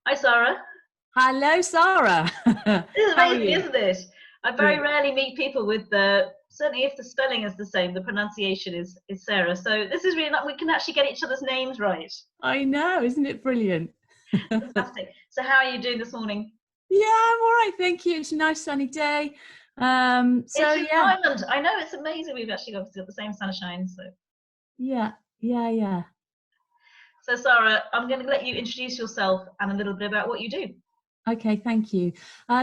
Hi, Sara. Hello, Sara. This is How are amazing, you? isn't it? I very Good. rarely meet people with the, certainly if the spelling is the same, the pronunciation is Sarah. So this is really not, we can actually get each other's names right. I know, isn't it brilliant? Fantastic. So how are you doing this morning? Yeah, I'm all right, thank you. It's a nice sunny day. It's So in yeah, Ireland. I know, it's amazing. We've actually got the same sunshine. yeah. So Sarah, I'm going to let you introduce yourself and a little bit about what you do. Okay, thank you.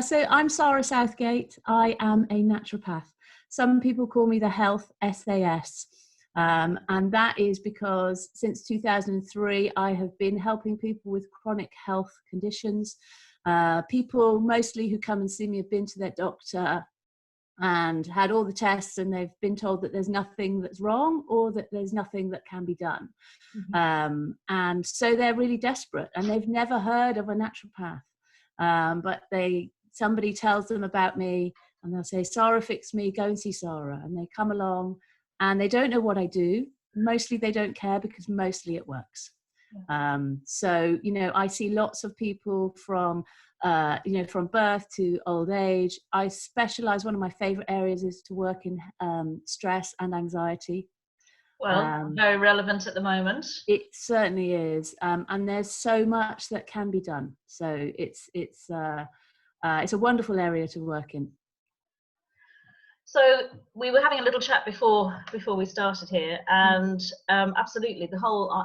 So I'm Sara Southgate. I am a naturopath. Some people call me the health SAS. And that is because since 2003, I have been helping people with chronic health conditions. People mostly who come and see me have been to their doctor and had all the tests, and they've been told that there's nothing that's wrong or that there's nothing that can be done. And so they're really desperate, and they've never heard of a naturopath. But somebody tells them about me, and they'll say, Sara, fix me, go and see Sara. And they come along, and they don't know what I do. Mostly they don't care, because mostly it works. So, I see lots of people from birth to old age. I specialize, one of my favorite areas is to work in stress and anxiety. Well, very relevant at the moment. It certainly is. And there's so much that can be done. So it's a wonderful area to work in. So we were having a little chat before we started here, and absolutely the whole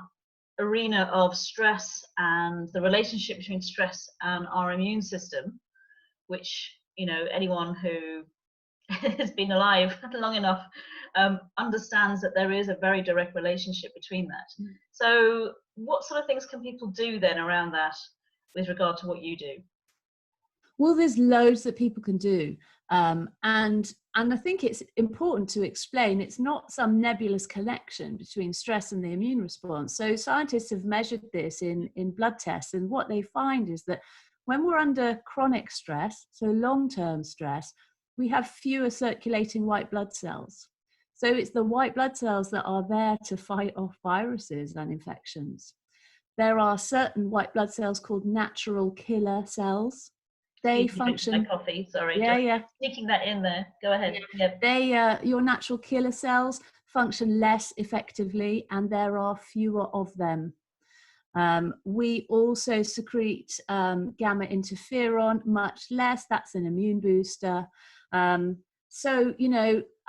arena of stress and the relationship between stress and our immune system, which anyone who has been alive long enough understands that there is a very direct relationship between that. So what sort of things can people do then around that with regard to what you do? Well, there's loads that people can do. And I think it's important to explain it's not some nebulous connection between stress and the immune response. So scientists have measured this in blood tests, and what they find is that when we're under chronic stress, so long-term stress, we have fewer circulating white blood cells. So it's the white blood cells that are there to fight off viruses and infections. There are certain white blood cells called natural killer cells. They function. My coffee, sorry. Yeah. Sneaking that in there. Go ahead. Yep. Your natural killer cells function less effectively, and there are fewer of them. We also secrete gamma interferon, much less. That's an immune booster. So,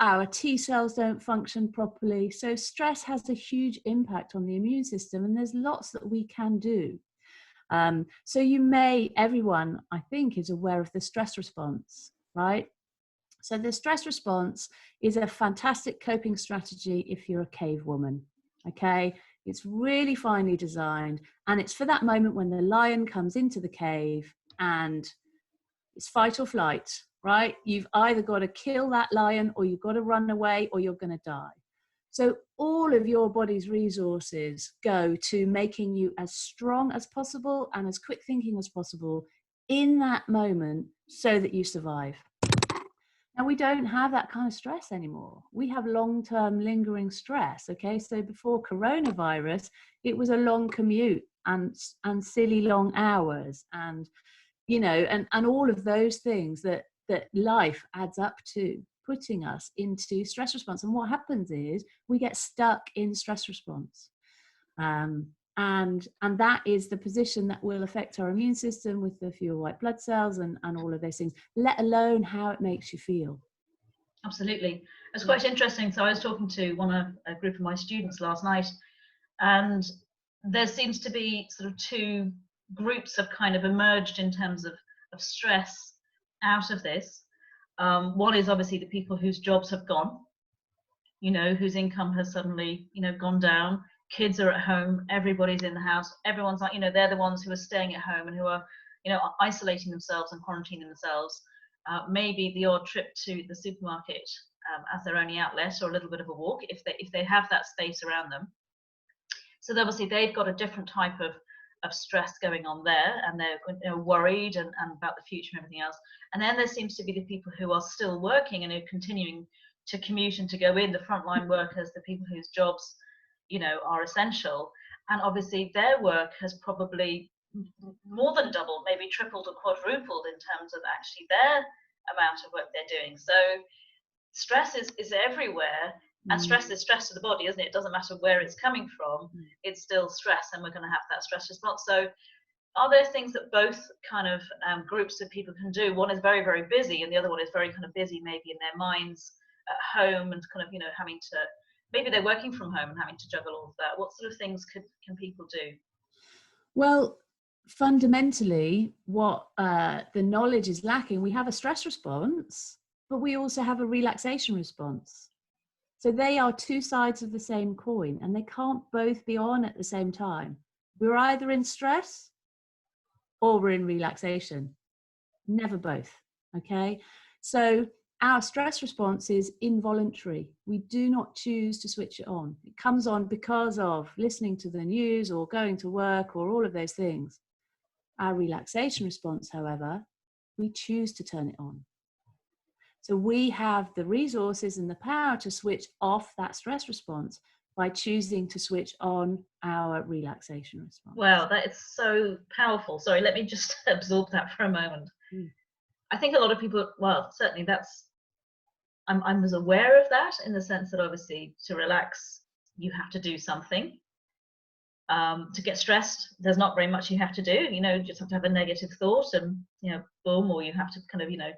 our T cells don't function properly. So stress has a huge impact on the immune system, and there's lots that we can do. So everyone, I think, is aware of the stress response, right? So the stress response is a fantastic coping strategy if you're a cave woman, okay? It's really finely designed, and it's for that moment when the lion comes into the cave and it's fight or flight, right? You've either got to kill that lion, or you've got to run away, or you're going to die. So all of your body's resources go to making you as strong as possible and as quick thinking as possible in that moment so that you survive. Now, we don't have that kind of stress anymore. We have long-term lingering stress, okay? So before coronavirus, it was a long commute and silly long hours and, and all of those things that life adds up to, putting us into stress response. And what happens is we get stuck in stress response. And that is the position that will affect our immune system with the fewer white blood cells and all of those things, let alone how it makes you feel. Absolutely. It's quite interesting. So I was talking to a group of my students last night, and there seems to be sort of two groups have kind of emerged in terms of stress out of this. One is obviously the people whose jobs have gone, whose income has suddenly, gone down. Kids are at home, everybody's in the house, everyone's like, they're the ones who are staying at home and who are, isolating themselves and quarantining themselves. Maybe the odd trip to the supermarket as their only outlet, or a little bit of a walk if they have that space around them. So obviously they've got a different type of stress going on there, and they're worried and about the future and everything else. And then there seems to be the people who are still working and are continuing to commute and to go in, the frontline workers, the people whose jobs are essential, and obviously their work has probably more than doubled, maybe tripled or quadrupled in terms of actually their amount of work they're doing. So stress is everywhere, and stress is stress to the body, isn't it? It doesn't matter where it's coming from, it's still stress, and we're going to have that stress response. So are there things that both kind of groups of people can do? One is very, very busy, and the other one is very kind of busy, maybe in their minds at home, and kind of, you know, having to, maybe they're working from home and having to juggle all of that. What sort of things can people do? Well, fundamentally, what the knowledge is lacking, we have a stress response, but we also have a relaxation response. So they are two sides of the same coin, and they can't both be on at the same time. We're either in stress or we're in relaxation, never both. Okay. So our stress response is involuntary. We do not choose to switch it on. It comes on because of listening to the news or going to work or all of those things. Our relaxation response, however, we choose to turn it on. So we have the resources and the power to switch off that stress response by choosing to switch on our relaxation response. Wow, that is so powerful. Sorry, let me just absorb that for a moment. I think a lot of people, well, certainly I was aware of that, in the sense that obviously to relax, you have to do something. To get stressed, there's not very much you have to do. You know, you just have to have a negative thought and, you know, boom, or you have to kind of, you know,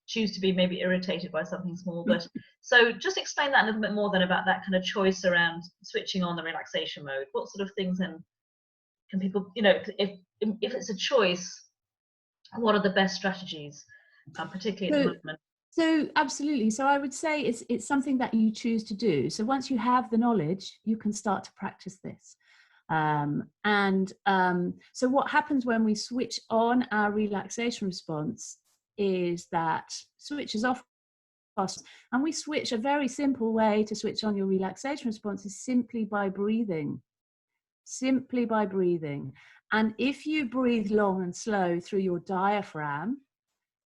choose to be maybe irritated by something small. But so just explain that a little bit more then, about that kind of choice around switching on the relaxation mode. What sort of things then can people, you know, if it's a choice, what are the best strategies, particularly at the moment? So absolutely. So I would say it's something that you choose to do. So once you have the knowledge, you can start to practice this. So what happens when we switch on our relaxation response is that switches off us, and we switch. A very simple way to switch on your relaxation response is simply by breathing. Simply by breathing. And if you breathe long and slow through your diaphragm,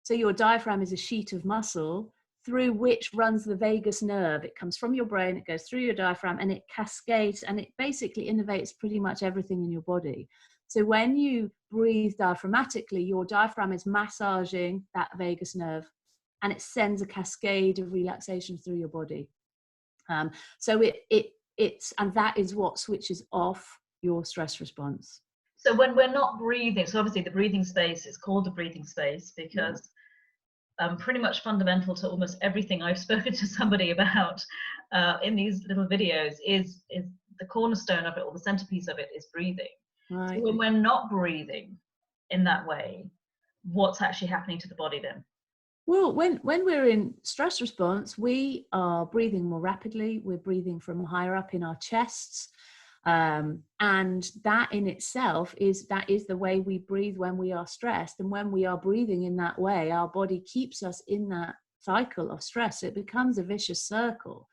so your diaphragm is a sheet of muscle through which runs the vagus nerve. It comes from your brain, it goes through your diaphragm, and it cascades, and it basically innervates pretty much everything in your body. So when you breathe diaphragmatically, your diaphragm is massaging that vagus nerve, and it sends a cascade of relaxation through your body. So and that is what switches off your stress response. So when we're not breathing, so obviously the breathing space is called the breathing space because pretty much fundamental to almost everything I've spoken to somebody about in these little videos is the cornerstone of it, or the centerpiece of it, is breathing. Right. So when we're not breathing in that way, what's actually happening to the body then? Well, when we're in stress response, we are breathing more rapidly. We're breathing from higher up in our chests. And that in itself is the way we breathe when we are stressed. And when we are breathing in that way, our body keeps us in that cycle of stress. It becomes a vicious circle.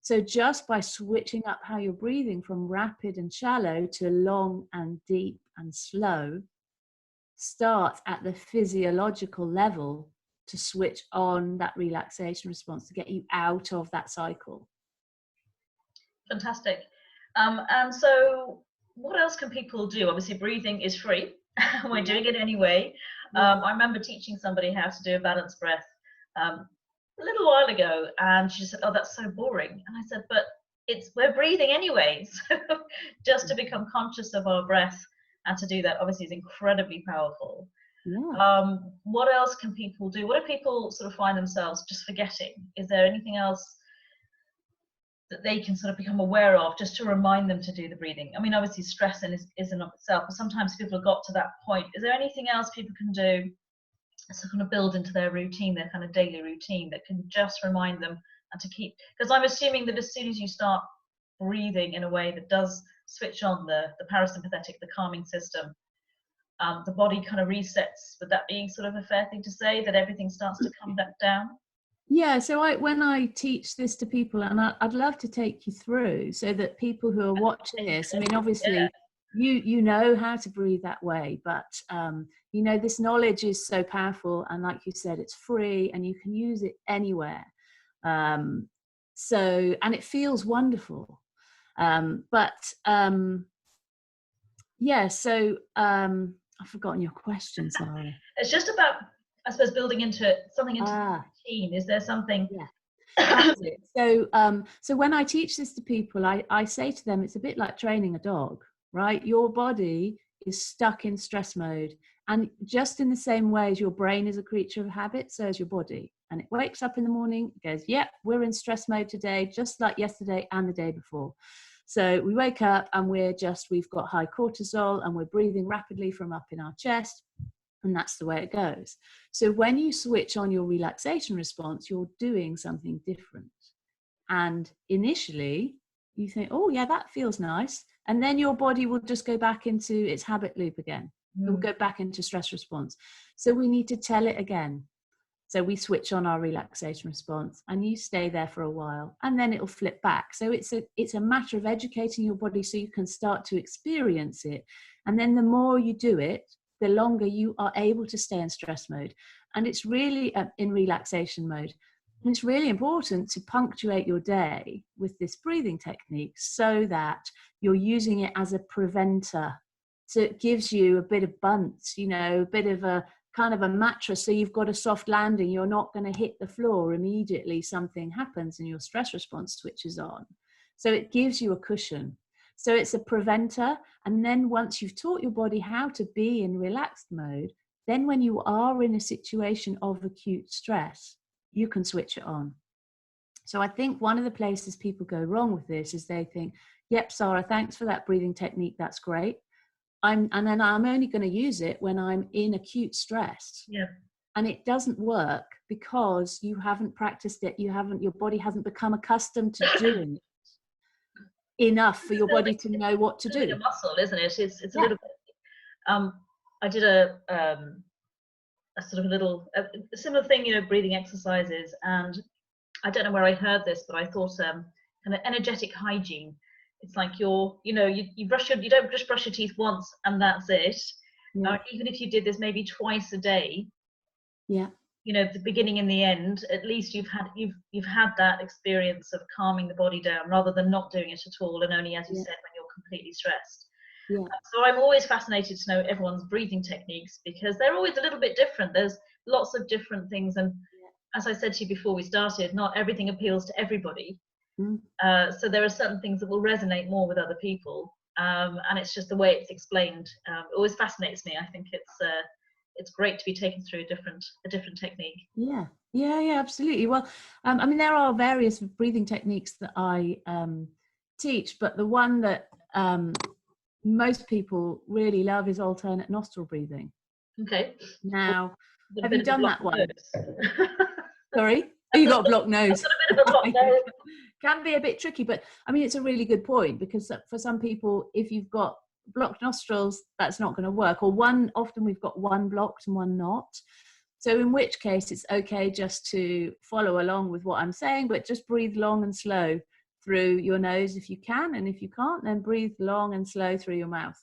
So just by switching up how you're breathing from rapid and shallow to long and deep and slow, start at the physiological level to switch on that relaxation response to get you out of that cycle. Fantastic. And so what else can people do? Obviously breathing is free. We're doing it anyway. I remember teaching somebody how to do a balanced breath a little while ago, and she said, oh, that's so boring. And I said, but we're breathing anyway. So just to become conscious of our breath and to do that obviously is incredibly powerful. What else can people do? What do people sort of find themselves just forgetting? Is there anything else that they can sort of become aware of just to remind them to do the breathing? I mean, obviously stress is in of itself, but sometimes people have got to that point. Is there anything else people can do to kind of build into their routine, their kind of daily routine, that can just remind them and to keep, because I'm assuming that as soon as you start breathing in a way that does switch on the parasympathetic, the calming system, the body kind of resets. Would that be sort of a fair thing to say, that everything starts to come back down? Yeah, so when I teach this to people, and I'd love to take you through so that people who are watching this, I mean, obviously you know how to breathe that way, but you know, this knowledge is so powerful, and like you said, it's free and you can use it anywhere. And it feels wonderful. I've forgotten your question, Sarah. It's just about, I suppose, building into something into the routine. Is there something? Yeah. That's it. So when I teach this to people, I say to them, it's a bit like training a dog, right? Your body is stuck in stress mode. And just in the same way as your brain is a creature of habit, so is your body. And it wakes up in the morning, goes, yep, we're in stress mode today, just like yesterday and the day before. So we wake up and we've got high cortisol and we're breathing rapidly from up in our chest. And that's the way it goes. So when you switch on your relaxation response, you're doing something different. And initially you think, oh yeah, that feels nice. And then your body will just go back into its habit loop again. It will go back into stress response. So we need to tell it again. So we switch on our relaxation response and you stay there for a while and then it'll flip back. So it's a matter of educating your body so you can start to experience it. And then the more you do it, the longer you are able to stay in stress mode. And it's really in relaxation mode. And it's really important to punctuate your day with this breathing technique so that you're using it as a preventer. So it gives you a bit of bunt, a bit of a kind of a mattress. So you've got a soft landing. You're not going to hit the floor immediately. Something happens and your stress response switches on. So it gives you a cushion. So it's a preventer. And then once you've taught your body how to be in relaxed mode, then when you are in a situation of acute stress, you can switch it on. So I think one of the places people go wrong with this is they think, yep, Sarah, thanks for that breathing technique. That's great. And then I'm only going to use it when I'm in acute stress. Yeah. And it doesn't work because you haven't practiced it. Your body hasn't become accustomed to doing it enough for your body to know what to do. It's a muscle, isn't it? It's a little bit. I did a sort of a similar thing, breathing exercises, and I don't know where I heard this, but I thought kind of energetic hygiene. It's like you don't just brush your teeth once and that's it. Yeah. Even if you did this maybe twice a day, yeah, the beginning and the end, at least you've had that experience of calming the body down rather than not doing it at all and only, as you said, when you're completely stressed. Yeah. So I'm always fascinated to know everyone's breathing techniques because they're always a little bit different. There's lots of different things, and as I said to you before we started, not everything appeals to everybody. So there are certain things that will resonate more with other people, and it's just the way it's explained. It always fascinates me. I think it's great to be taken through a different technique. Yeah, absolutely. Well, I mean, there are various breathing techniques that I teach, but the one that most people really love is alternate nostril breathing. Okay. Now, have you done that one? Sorry? Oh, you got a blocked nose. I've got a bit of a blocked nose. Can be a bit tricky, but I mean, it's a really good point because for some people, if you've got blocked nostrils, that's not going to work. Or often we've got one blocked and one not. So in which case it's okay just to follow along with what I'm saying, but just breathe long and slow through your nose if you can. And if you can't, then breathe long and slow through your mouth.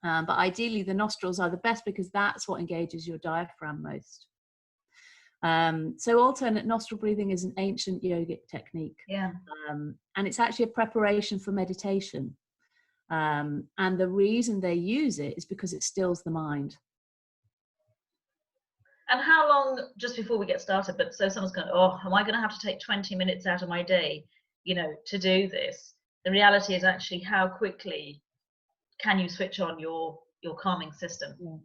But ideally the nostrils are the best because that's what engages your diaphragm most. So alternate nostril breathing is an ancient yogic technique. Yeah. And it's actually a preparation for meditation. And the reason they use it is because it stills the mind. And how long, just before we get started, but so someone's going, oh, am I going to have to take 20 minutes out of my day, to do this? The reality is actually how quickly can you switch on your calming system? Yeah.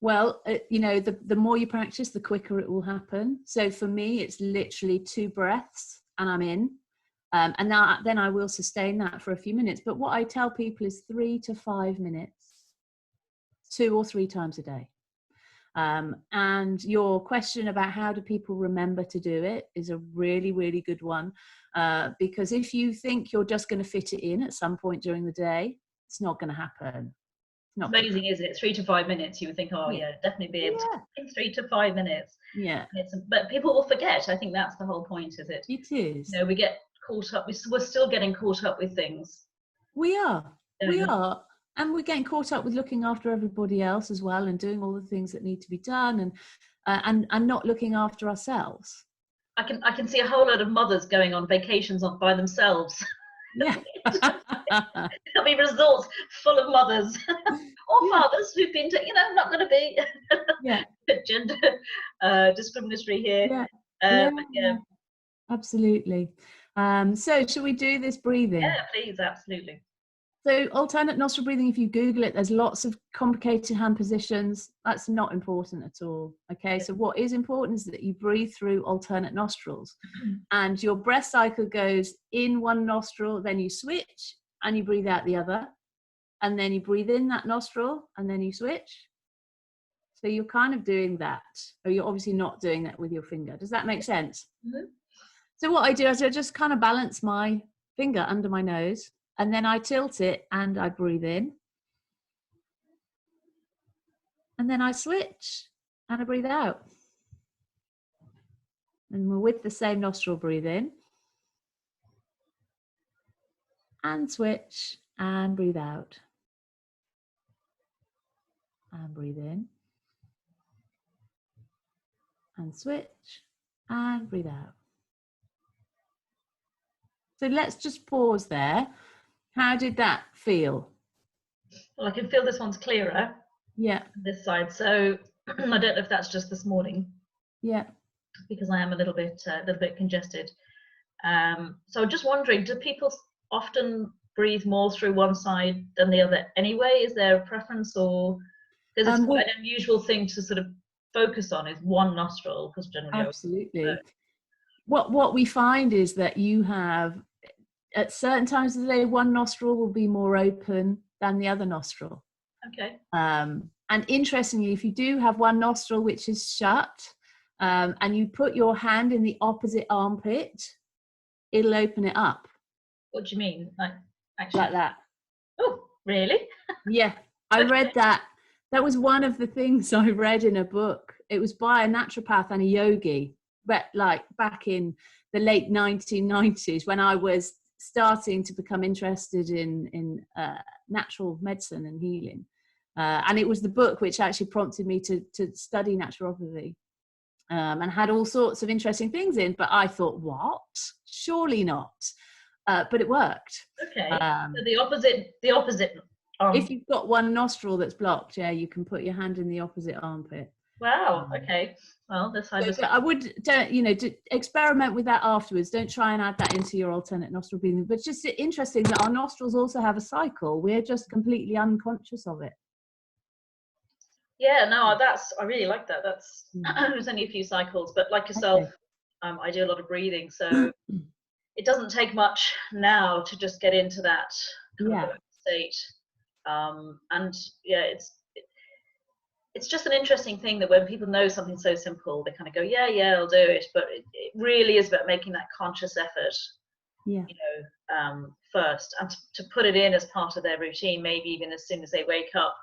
Well, the more you practice, the quicker it will happen. So for me, it's literally 2 breaths and I'm in. And then I will sustain that for a few minutes. But what I tell people is 3 to 5 minutes, 2 or 3 times a day. And your question about how do people remember to do it is a really, really good one. Because if you think you're just going to fit it in at some point during the day, it's not going to happen. It's amazing, isn't it? 3 to 5 minutes. You would think, oh yeah, definitely be able to in 3 to 5 minutes. Yeah. But people will forget. I think that's the whole point, is it? It is. We get caught up. We're still getting caught up with things. We are. And we're getting caught up with looking after everybody else as well and doing all the things that need to be done and not looking after ourselves. I can see a whole lot of mothers going on vacations by themselves. Yeah. There'll be resorts full of mothers or fathers who've been, I'm not going to be Yeah. gender discriminatory here. Yeah. But yeah. Absolutely. So shall we do this breathing? Yeah, please, absolutely. So alternate nostril breathing, if you Google it, there's lots of complicated hand positions. That's not important at all. Okay, so what is important is that you breathe through alternate nostrils. And your breath cycle goes in one nostril, then you switch and you breathe out the other. And then you breathe in that nostril and then you switch. So you're kind of doing that. Or you're obviously not doing that with your finger. Does that make sense? Mm-hmm. So what I do is I just kind of balance my finger under my nose and then I tilt it and I breathe in. And then I switch and I breathe out. And we're with the same nostril, breathe in. And switch and breathe out. And breathe in. And switch and breathe out. So let's just pause there. How did that feel? Well, I can feel this one's clearer. Yeah. This side. So I don't know if that's just this morning. Yeah. Because I am a little bit congested. So I'm just wondering, do people often breathe more through one side than the other anyway? Is there a preference, or because it's quite an unusual thing to sort of focus on is one nostril, because generally absolutely. What we find is that you have at certain times of the day one nostril will be more open than the other nostril. Okay. And interestingly, if you do have one nostril which is shut, and you put your hand in the opposite armpit, it'll open it up. What do you mean? Like actually? Like that. Oh, really? Yeah, I read that. That was one of the things I read in a book. It was by a naturopath and a yogi, but like back in the late 1990s when I was starting to become interested in natural medicine and healing. And it was the book which actually prompted me to study naturopathy. And had all sorts of interesting things in, but I thought, what? Surely not. But it worked. Okay. So the opposite. If you've got one nostril that's blocked, yeah, you can put your hand in the opposite armpit. Wow. Okay. Well, this side was. I would, experiment with that afterwards. Don't try and add that into your alternate nostril breathing. But it's just interesting that our nostrils also have a cycle. We're just completely unconscious of it. Yeah, no, I really like that. That's there's only a few cycles, but like yourself, okay. I do a lot of breathing, so it doesn't take much now to just get into that kind of state. And yeah, it's just an interesting thing that when people know something so simple, they kind of go, yeah, I'll do it. But it really is about making that conscious effort, first, and to put it in as part of their routine, maybe even as soon as they wake up.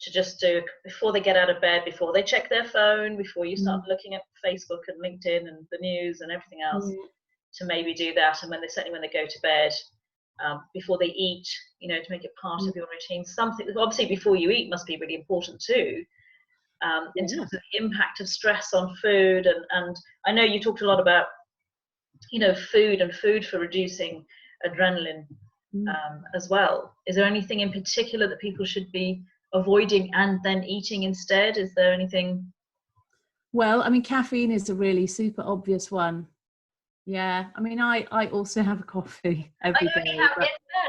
To just do before they get out of bed, before they check their phone, before you start looking at Facebook and LinkedIn and the news and everything else, to maybe do that. And certainly when they go to bed, before they eat, to make it part of your routine. Something obviously before you eat must be really important too, in terms of the impact of stress on food. And I know you talked a lot about, food for reducing adrenaline as well. Is there anything in particular that people should be avoiding and then eating instead? Is there anything? Well, I mean, caffeine is a really super obvious one. Yeah, I mean, I also have a coffee every day. In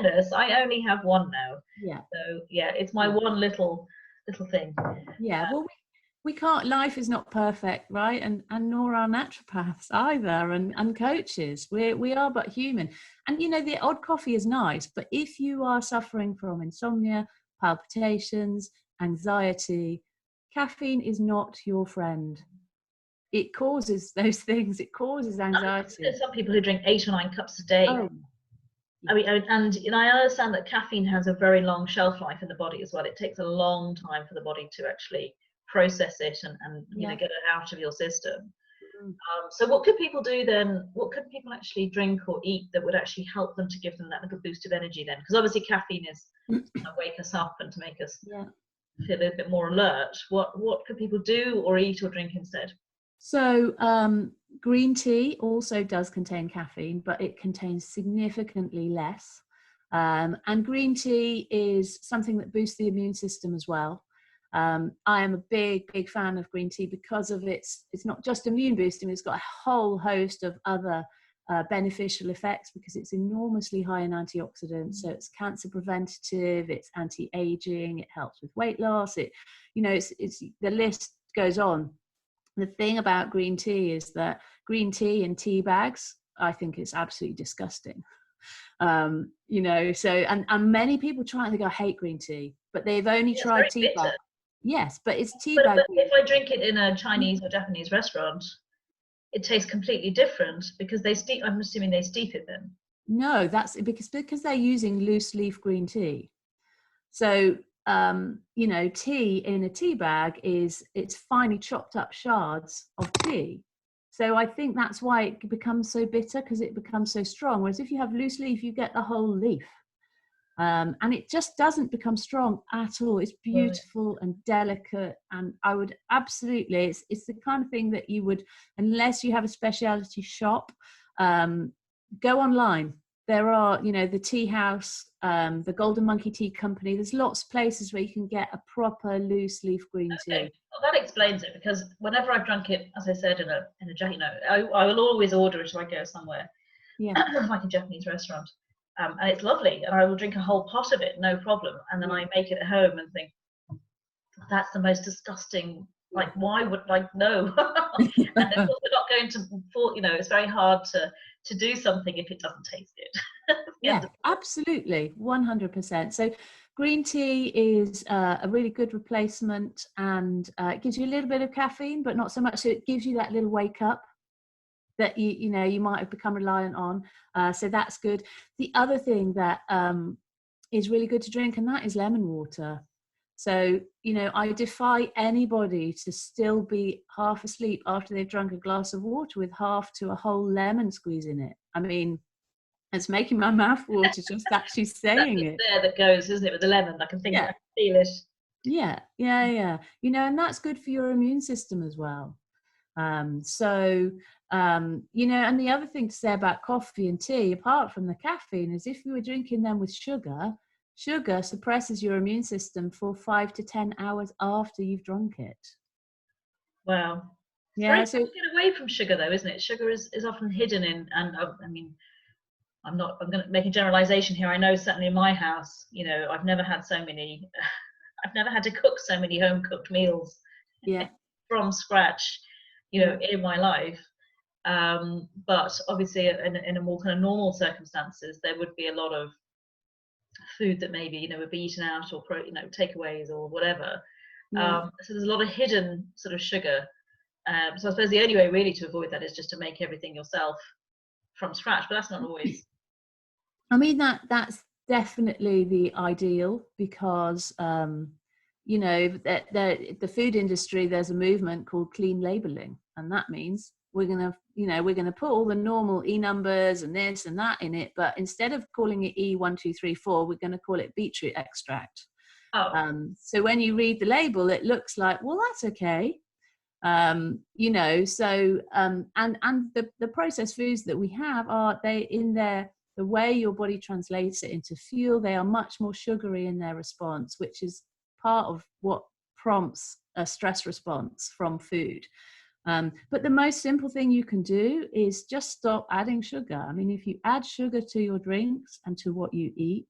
fairness, I only have one now. Yeah. So yeah, it's my one little thing. Yeah. Well, we can't. Life is not perfect, right? And nor are naturopaths either, and coaches. We are but human. And the odd coffee is nice, but if you are suffering from insomnia, palpitations, anxiety, caffeine is not your friend. It causes those things. It causes anxiety. There's some people who drink 8 or 9 cups a day. Oh. I mean, and I understand that caffeine has a very long shelf life in the body as well. It takes a long time for the body to actually process it and get it out of your system. So what could people do then? What could people actually drink or eat that would actually help them to give them that little boost of energy then? Because obviously caffeine is to wake us up and to make us feel a little bit more alert. What could people do or eat or drink instead? So green tea also does contain caffeine, but it contains significantly less. And green tea is something that boosts the immune system as well. I am a big fan of green tea because of it's not just immune boosting, it's got a whole host of other beneficial effects because it's enormously high in antioxidants. So it's cancer preventative, it's anti-aging, it helps with weight loss, it, you know, it's the list goes on. The thing about green tea is that green tea in tea bags, I think it's absolutely disgusting. You know, so and many people try and they go, I hate green tea, but they've only tried tea bag. Yes, but it's tea bag. But if I drink it in a Chinese or Japanese restaurant, it tastes completely different because they steep. I'm assuming they steep it then. No, that's because they're using loose leaf green tea. So you know, tea in a tea bag it's finely chopped up shards of tea. So I think that's why it becomes so bitter, because it becomes so strong. Whereas if you have loose leaf, you get the whole leaf. And it just doesn't become strong at all. It's beautiful and delicate, and I would absolutely, it's the kind of thing that you would, unless you have a specialty shop, go online. There are, you know, the Tea House, the Golden Monkey Tea Company. There's lots of places where you can get a proper loose leaf green tea. Well, that explains it, because whenever I've drunk it, as I said, in a you know, I will always order it if I go somewhere, like a Japanese restaurant. And it's lovely, and I will drink a whole pot of it, no problem. And then I make it at home and think, that's the most disgusting. Like, why would, like, no? And of course, we're not going to, you know, it's very hard to do something if it doesn't taste good. Yeah, absolutely, 100%. So green tea is a really good replacement, and it gives you a little bit of caffeine, but not so much. So it gives you that little wake up that you know you might have become reliant on, so that's good. The other thing that is really good to drink, and that is lemon water. So, you know, I defy anybody to still be half asleep after they've drunk a glass of water with half to a whole lemon squeeze in it. I mean, it's making my mouth water just actually saying it. There that goes, isn't it, with the lemon? I can think, I can feel it. Yeah. You know, and that's good for your immune system as well. So, you know, and the other thing to say about coffee and tea, apart from the caffeine, is if you were drinking them with sugar suppresses your immune system for 5 to 10 hours after you've drunk it. Wow. It's very hard to get away from sugar, though, isn't it? Sugar is often hidden in, and I mean, I'm going to make a generalization here. I know certainly in my house, you know, I've never had to cook so many home cooked meals from scratch, you know, in my life. But obviously in a more kind of normal circumstances, there would be a lot of food that maybe, you know, would be eaten out, or, you know, takeaways or whatever. So there's a lot of hidden sort of sugar. So I suppose the only way really to avoid that is just to make everything yourself from scratch, but that's not always. I mean, that's definitely the ideal, because you know, the food industry, there's a movement called clean labeling, and that means we're gonna put all the normal E numbers and this and that in it, but instead of calling it E1234, we're going to call it beetroot extract. So when you read the label, it looks like, well, that's okay. You know, so and the processed foods that we have, are they in there, the way your body translates it into fuel, they are much more sugary in their response, which is part of what prompts a stress response from food. But the most simple thing you can do is just stop adding sugar. I mean, if you add sugar to your drinks and to what you eat,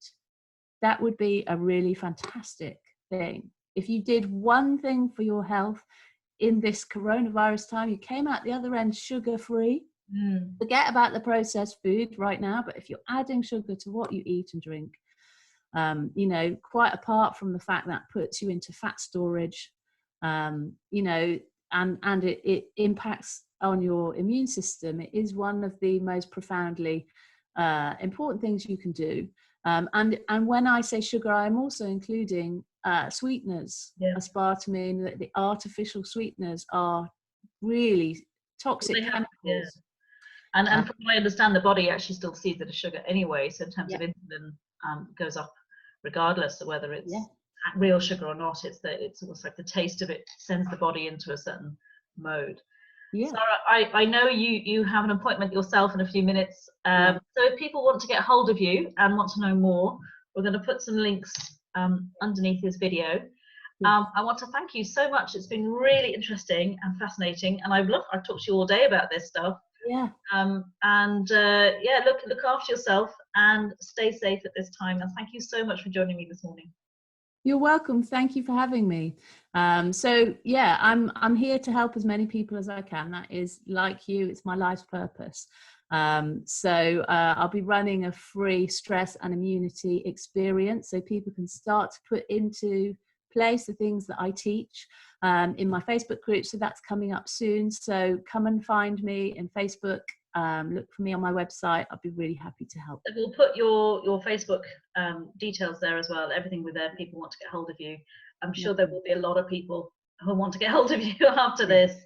that would be a really fantastic thing. If you did one thing for your health in this coronavirus time, you came out the other end sugar-free. Forget about the processed food right now, but if you're adding sugar to what you eat and drink, you know, quite apart from the fact that puts you into fat storage, you know, and it impacts on your immune system, it is one of the most profoundly important things you can do. And when I say sugar, I'm also including sweeteners, aspartame. The artificial sweeteners are really toxic chemicals. And from what I understand, the body actually still sees it as sugar anyway. So in terms of insulin, goes up regardless of whether it's real sugar or not. It's almost like the taste of it sends the body into a certain mode. Yeah. Sarah, I know you have an appointment yourself in a few minutes. Yeah. So if people want to get hold of you and want to know more, we're going to put some links underneath this video. Yeah. I want to thank you so much. It's been really interesting and fascinating, and I've talked to you all day about this stuff. Yeah. Yeah, look after yourself and stay safe at this time. And thank you so much for joining me this morning. You're welcome. Thank you for having me. So yeah, I'm here to help as many people as I can. That is, like you, it's my life's purpose. I'll be running a free stress and immunity experience so people can start to put into place the things that I teach in my Facebook group. So that's coming up soon. So come and find me in Facebook. Look for me on my website. I'll be really happy to help. We'll put your Facebook details there as well. Everything with there. People want to get hold of you. I'm sure there will be a lot of people who want to get hold of you after this,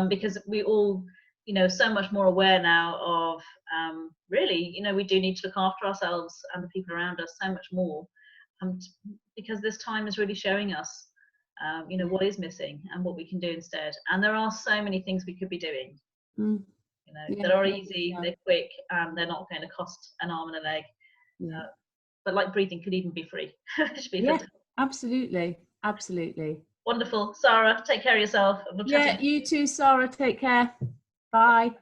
because we all, so much more aware now of really, we do need to look after ourselves and the people around us so much more, because this time is really showing us, what is missing and what we can do instead. And there are so many things we could be doing. That are easy, they're quick, and they're not going to cost an arm and a leg. But like breathing could even be free. Absolutely. Wonderful. Sarah, take care of yourself. You too, Sarah. Take care. Bye.